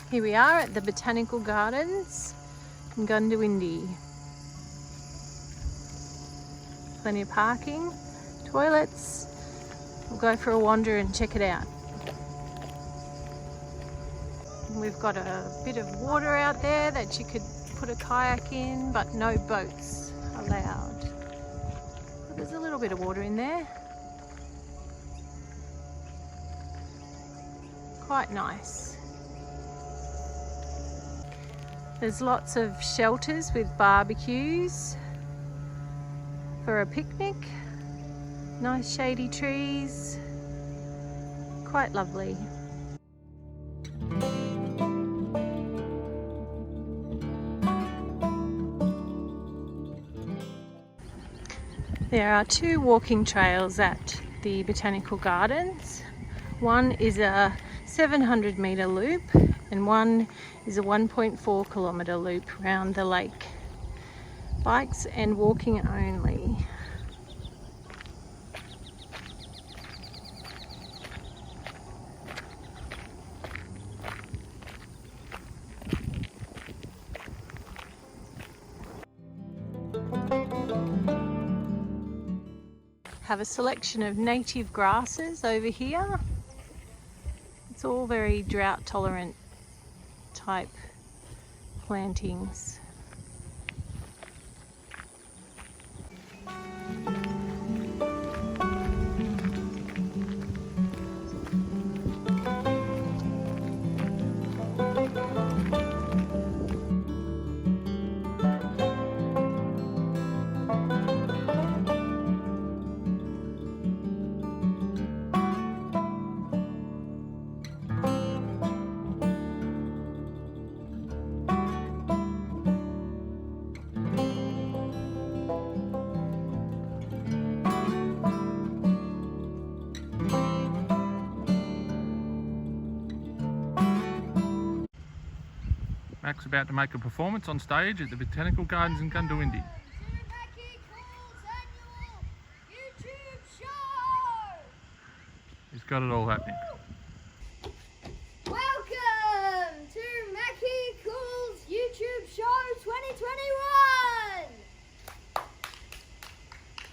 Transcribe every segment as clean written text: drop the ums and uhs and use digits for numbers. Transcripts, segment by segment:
Here we are at the Botanical Gardens in Goondiwindi. Plenty of parking, toilets. We'll go for a wander and check it out. We've got a bit of water out there that you could put a kayak in, but no boats allowed. But there's a little bit of water in there. Quite nice. There's lots of shelters with barbecues for a picnic. Nice shady trees. Quite lovely. There are two walking trails at the Botanical Gardens. One is a 700-metre loop and one is a 1.4 kilometre loop around the lake. Bikes and walking only. Have a selection of native grasses over here. It's all very drought tolerant type plantings. Mack's about to make a performance on stage at the Botanical Gardens in Goondiwindi. He's got it all happening. Welcome to Mackie Cool's YouTube Show 2021!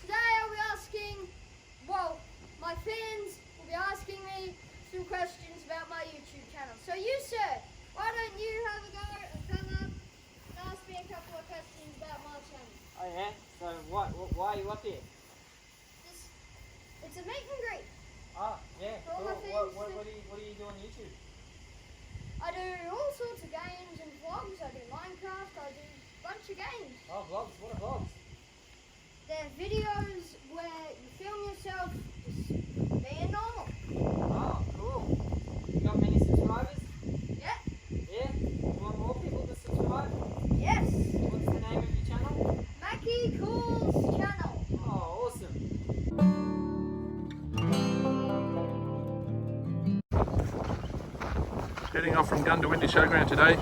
Today I'll be asking, well, my fans will be asking me some questions about my YouTube channel. So you, sir, why don't you have a go and come up and ask me a couple of questions about my channel? Oh yeah? So why are you up here? It's a meet and greet. Oh, yeah, For all cool. my fans What do you do on YouTube? I do all sorts of games and vlogs. I do Minecraft, I do a bunch of games. Oh, vlogs. What are vlogs? They're videos where you film yourself just being normal. Oh, cool. You got many subscribers? Yeah. Yeah? You want more people to subscribe? Yes. What's the name of your channel? Mackie Cool's channel. Oh, awesome. Heading off from Goondiwindi Showground today.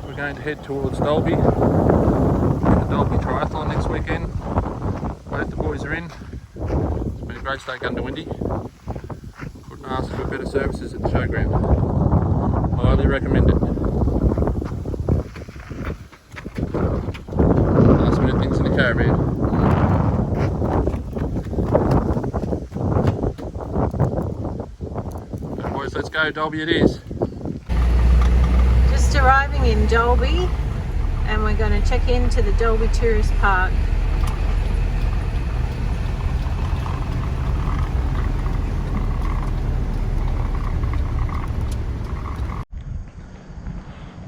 We're going to head towards Dalby. The Dalby Triathlon next weekend. Both the boys are in. It's been a great stay at Goondiwindi. Couldn't ask for better services at the showground. Highly recommend it. Last minute things in the caravan. So boys, let's go, Dalby it is. Just arriving in Dalby and we're going to check into the Dalby Tourist Park.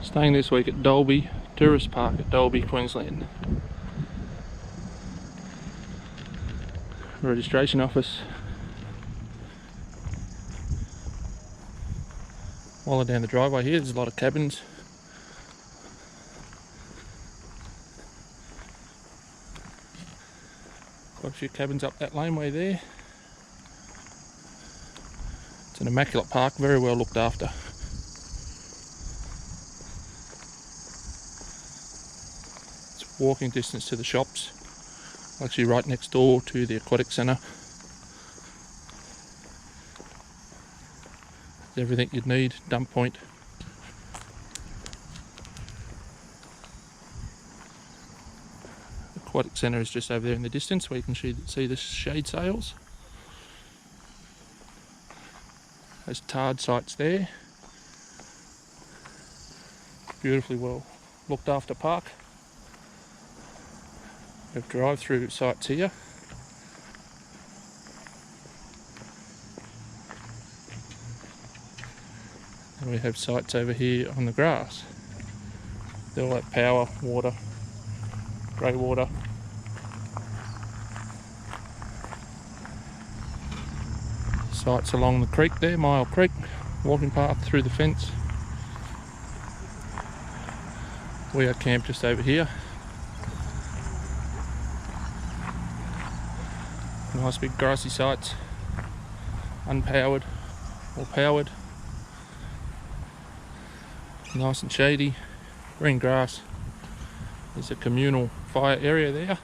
Staying this week at Dalby Tourist Park at Dalby, Queensland. Registration office. While down the driveway here, there's a lot of cabins. Quite a few cabins up that laneway there. It's an immaculate park, very well looked after. It's walking distance to the shops, actually right next door to the aquatic centre. Everything you'd need, dump point. aquatic centre is just over there in the distance where you can see the shade sails. There's tarred sites there. Beautifully well looked after park. We have drive-through sites here. And we have sites over here on the grass. They're all like power, water, grey water. Sites along the creek there, Myall Creek, walking path through the fence. We are camped just over here. Nice big grassy sites, unpowered or powered. Nice and shady, green grass. There's a communal fire area there.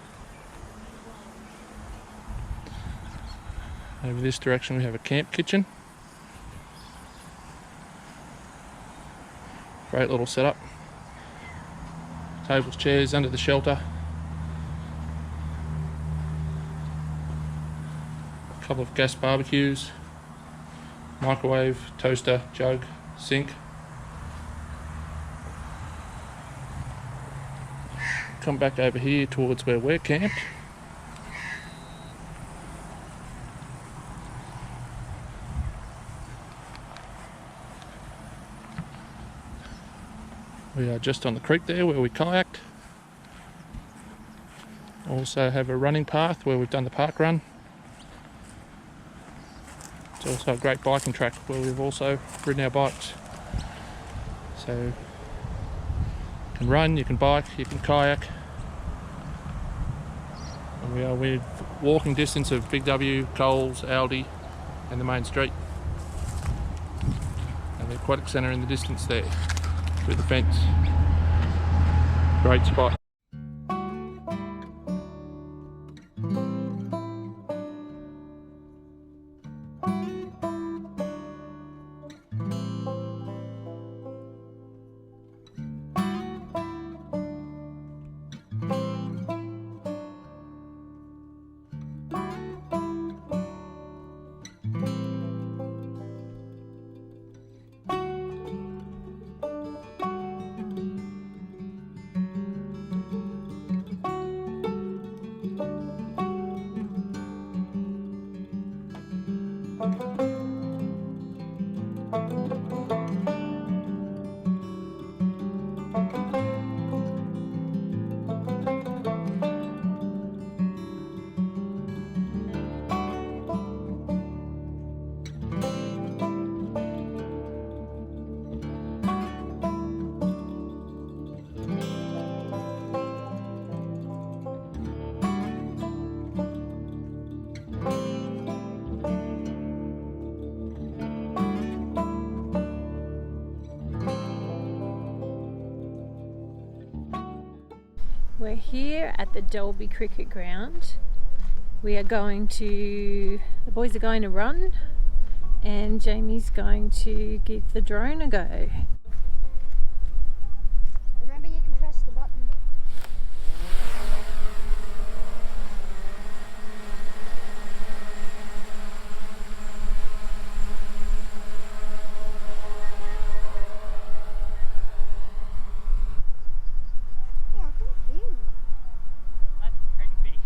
Over this direction we have a camp kitchen. Great little setup. Tables, chairs under the shelter. A couple of gas barbecues. Microwave, toaster, jug, sink. Come back over here towards where we're camped. We are just on the creek there where we kayaked. Also have a running path where we've done the park run. It's also a great biking track where we've also ridden our bikes. So you can run, you can bike, you can kayak. And we are within walking distance of Big W, Coles, Aldi and the main street. And the aquatic centre in the distance there. Through the fence. Great spot. We're here at the Dalby Cricket Ground. We are going to, the boys are going to run and Jamie's going to give the drone a go. Remember, you can press the button. Yeah, I couldn't see you. That's pretty big.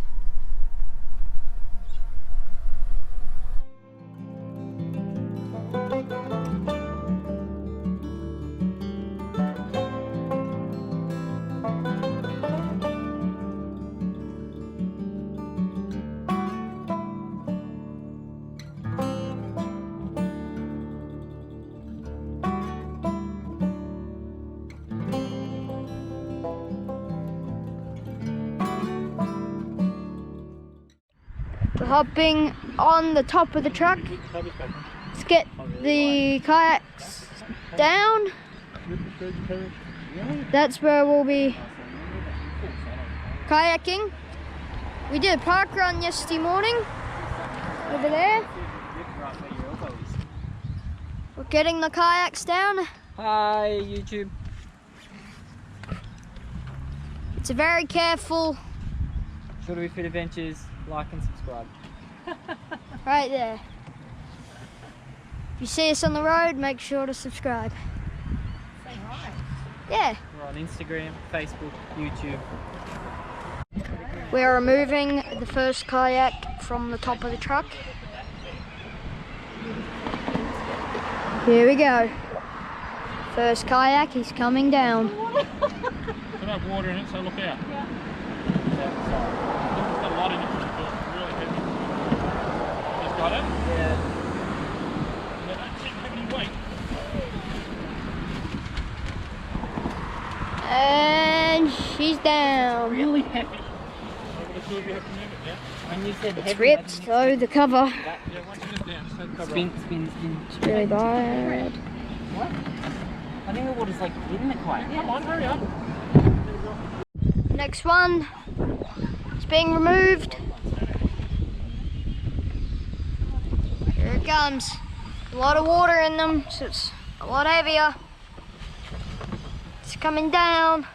We're hopping on the top of the truck. Let's get the kayaks down. That's where we'll be kayaking. We did a park run yesterday morning over there. We're getting the kayaks down. Hi, YouTube. It's a very careful Short of Fit Adventures, like and subscribe. Right there. If you see us on the road, make sure to subscribe. Say hi. Yeah. We're on Instagram, Facebook, YouTube. We are removing the first kayak from the top of the truck. Here we go. First kayak is coming down. Could have water in it, so look out. Yeah. It's got a lot in it, it's really heavy. Just got it? Yeah. They don't seem to have any weight. And she's down. Really heavy. Over the two of you have to move it, yeah? When you said It's heavy, ripped, so the cover. Yeah, once you get down, just take the cover spin, off. spin. It's really bad. What? I think the water's like in the kayak. Come on, hurry up. Next one is being removed. Here it comes. A lot of water in them, so it's a lot heavier. It's coming down.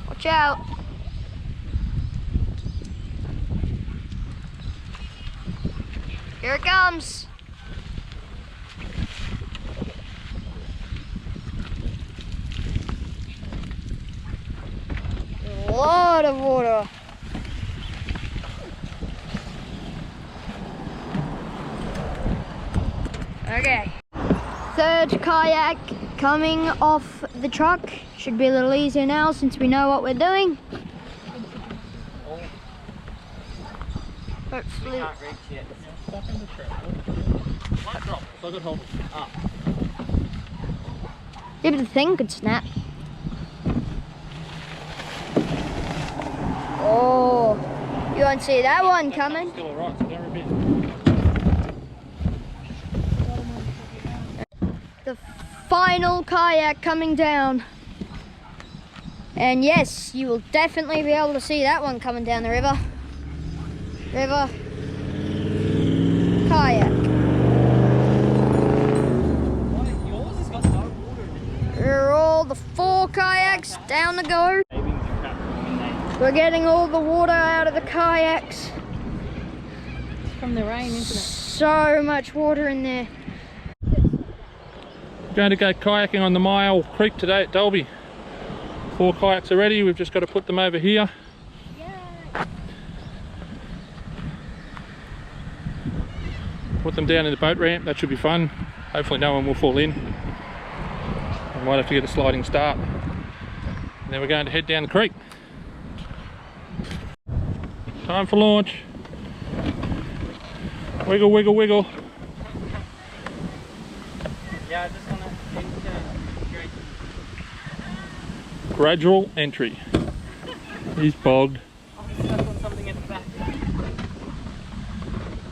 Watch out. Here it comes. A lot of water. Okay. Third kayak coming off the truck. Should be a little easier now since we know what we're doing. Hopefully. Can't reach yet. Stop in the trap. Might drop, so I could hold it up. Yeah, but the thing could snap. Oh, you won't see that one coming. Still alright, so don't repeat. The final kayak coming down. And yes, you will definitely be able to see that one coming down the river. River. Kayak. Yours has got no water in it. Here are all the 4 kayaks down the go. We're getting all the water out of the kayaks. From the rain, isn't it? So much water in there. Going to go kayaking on the Myall Creek today at Dalby. 4 kayaks are ready, we've just got to put them over here. Put them down in the boat ramp, that should be fun. Hopefully no one will fall in. We might have to get a sliding start. And then we're going to head down the creek. Time for launch. Wiggle, wiggle, wiggle. Yeah, I just want to enter. Gradual entry. He's bogged. I'm stuck on something at the back.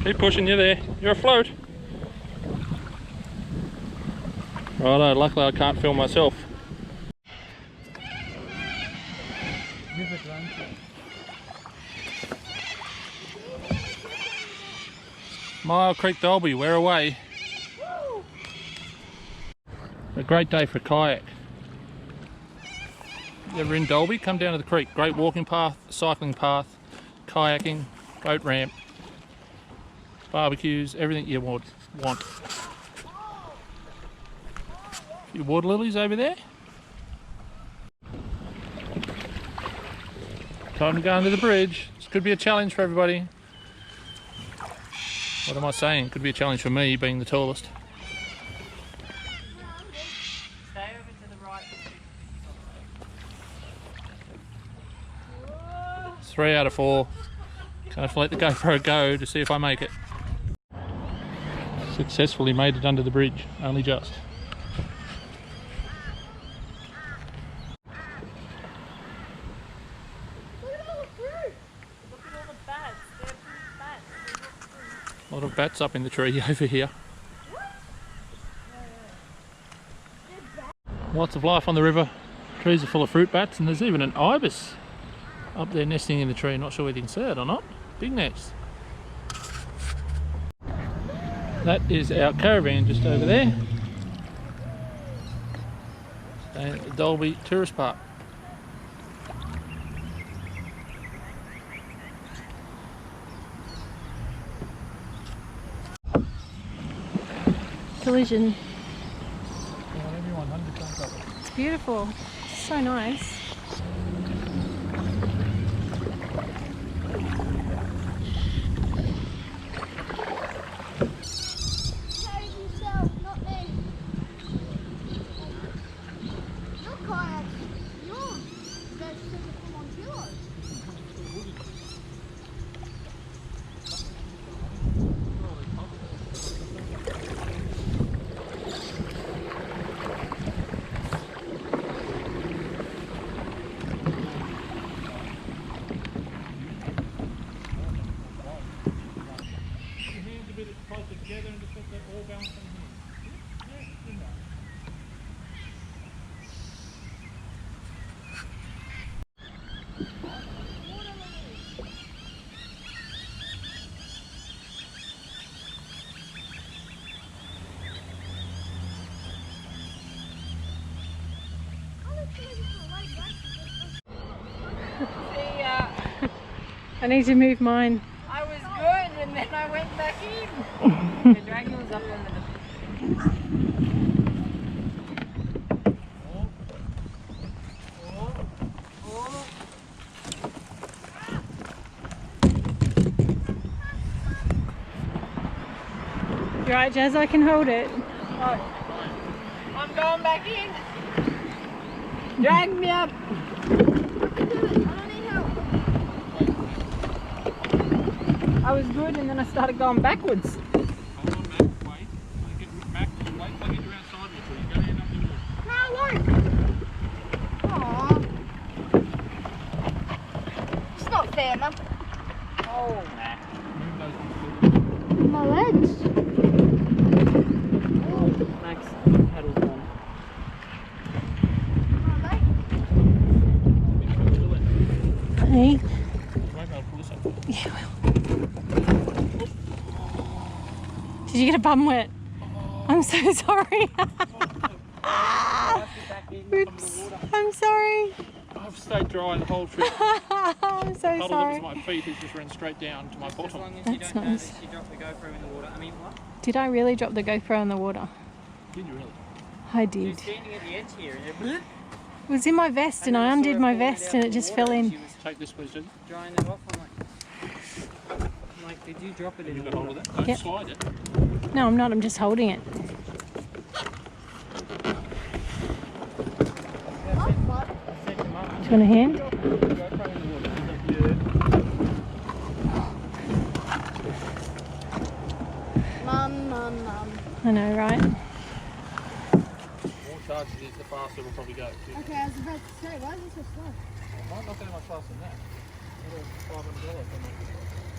Keep pushing, you're there. You're afloat. Righto, luckily I can't film myself. Myall Creek, Dalby, we're away. A great day for a kayak. If you're ever in Dalby, come down to the creek. Great walking path, cycling path, kayaking, boat ramp, barbecues, everything you want. A few water lilies over there. Time to go under the bridge. This could be a challenge for everybody. What am I saying? Could be a challenge for me, being the tallest. Stay over to the right. 3 out of 4. Gonna have to let the GoPro go to see if I make it. Successfully made it under the bridge, only just. A lot of bats up in the tree over here. Lots of life on the river. Trees are full of fruit bats, and there's even an ibis up there nesting in the tree. Not sure whether you can see it or not. Big nest. That is our caravan just over there. Staying at the Dalby Tourist Park. collision. Everyone, 100% of it. It's beautiful. It's so nice. Save yourself, not me. Your kayak, yours. There's still come on yours. Your hands a bit closer together and just let that all bounce on here. Yeah, good enough. See, I need to move mine. I was good and then I went back in. The dragon was up on the... You right, Jazz? I can hold it. Oh, I'm going back in. Drag me up. I don't need help. I was good and then I started going backwards. Hold on, Mack, wait. I get Mack, wait till I get you outside before you go in up the middle. No, I won't. Aww. It's not fair, Mum. Oh, Move those ones. My legs. Max, pedals on. My legs. Hey. Wait, I'll pull this up. Yeah, well. Did you get a bum wet? I'm so sorry. Oops. I'm sorry. I've stayed dry the whole trip. I'm so Puddle that was sorry. my feet has just ran straight down to my As bottom. long as you That's don't know nice. that she dropped the GoPro in the water. I mean, what? Did I really drop the GoPro in the water? Did you really? I You're did. standing at the edge here and it... It was in my vest and I undid my vest and it just fell in. She was Take this, please, Jazzy. drying it off. I'm like, did you drop it in You the got hold water? of that? Don't Yep. slide it. No, I'm not. I'm just holding it. Set them up. Do you want a hand? GoPro in the water. Mum. I know, right? The more charge it is, the faster it will probably go. Okay, I was about to say, why is it so slow? It might not go much faster than that. $500 on that.